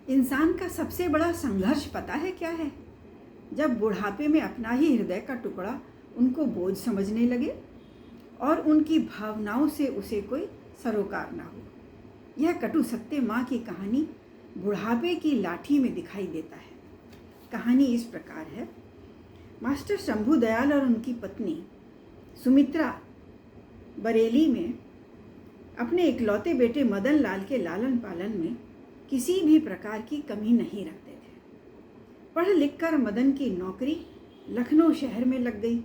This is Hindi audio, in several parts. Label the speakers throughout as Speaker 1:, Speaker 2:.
Speaker 1: इंसान का सबसे बड़ा संघर्ष पता है क्या है? जब बुढ़ापे में अपना ही हृदय का टुकड़ा उनको बोझ समझने लगे और उनकी भावनाओं से उसे कोई सरोकार ना हो। यह कटु सत्य माँ की कहानी बुढ़ापे की लाठी में दिखाई देता है। कहानी इस प्रकार है। मास्टर शंभू दयाल और उनकी पत्नी सुमित्रा बरेली में अपने इकलौते बेटे मदन लाल के लालन पालन में किसी भी प्रकार की कमी नहीं रखते थे। पढ़ लिख कर मदन की नौकरी लखनऊ शहर में लग गई।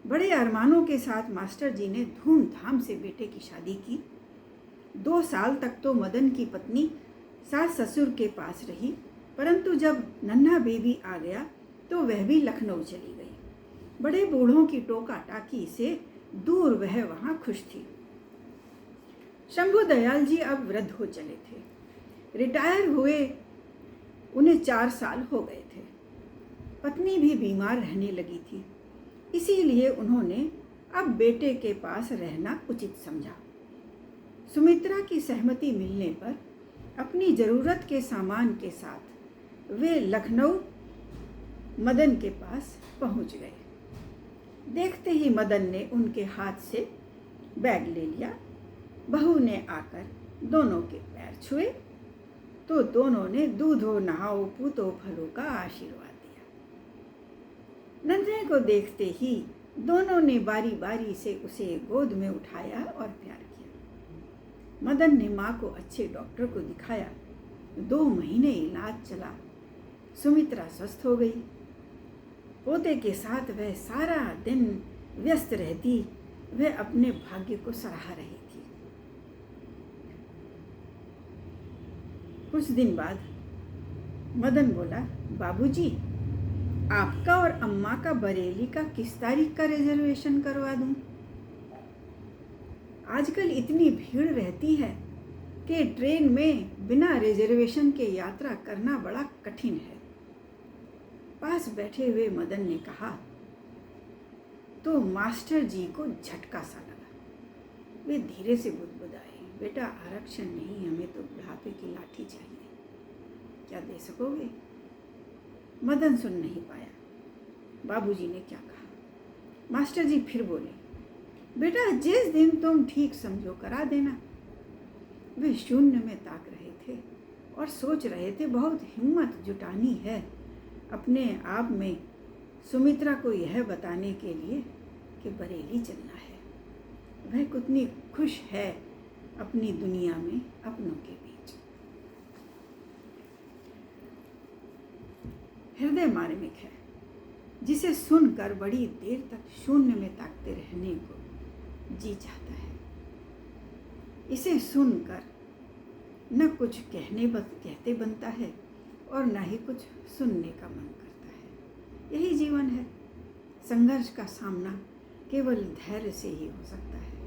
Speaker 1: बड़े अरमानों के साथ मास्टर जी ने धूमधाम से बेटे की शादी की। 2 साल तक तो मदन की पत्नी सास ससुर के पास रही, परंतु जब नन्हा बेबी आ गया तो वह भी लखनऊ चली गई। बड़े बूढ़ों की टोका टाकी से दूर वह वहाँ खुश थी। शंभू दयाल जी अब वृद्ध हो चले थे। रिटायर हुए उन्हें 4 साल हो गए थे। पत्नी भी बीमार रहने लगी थी, इसीलिए उन्होंने अब बेटे के पास रहना उचित समझा। सुमित्रा की सहमति मिलने पर अपनी ज़रूरत के सामान के साथ वे लखनऊ मदन के पास पहुंच गए। देखते ही मदन ने उनके हाथ से बैग ले लिया। बहू ने आकर दोनों के पैर छुए तो दोनों ने दूधो नहाओ पूतो फलो का आशीर्वाद दिया। नन्हे को देखते ही दोनों ने बारी बारी से उसे गोद में उठाया और प्यार किया। मदन ने माँ को अच्छे डॉक्टर को दिखाया। 2 महीने इलाज चला। सुमित्रा स्वस्थ हो गई। पोते के साथ वह सारा दिन व्यस्त रहती। वह अपने भाग्य को सराह रही थी। कुछ दिन बाद मदन बोला, बाबूजी, आपका और अम्मा का बरेली का किस तारीख का रिजर्वेशन करवा दूं? आजकल इतनी भीड़ रहती है कि ट्रेन में बिना रिजर्वेशन के यात्रा करना बड़ा कठिन है। पास बैठे हुए मदन ने कहा तो मास्टर जी को झटका सा लगा। वे धीरे से बुदबुदाए, बेटा, आरक्षण नहीं, हमें तो बुढ़ापे की लाठी चाहिए। क्या दे सकोगे? मदन सुन नहीं पाया। बाबूजी ने क्या कहा। मास्टर जी फिर बोले, बेटा, जिस दिन तुम ठीक समझो करा देना। वे शून्य में ताक रहे थे और सोच रहे थे बहुत हिम्मत जुटानी है अपने आप में सुमित्रा को यह बताने के लिए कि बरेली चलना है। वह कितनी खुश है अपनी दुनिया में अपनों के बीच। हृदय मार्मिक है, जिसे सुनकर बड़ी देर तक शून्य में ताकते रहने को जी चाहता है। इसे सुनकर न कुछ कहते बनता है और न ही कुछ सुनने का मन करता है। यही जीवन है। संघर्ष का सामना केवल धैर्य से ही हो सकता है।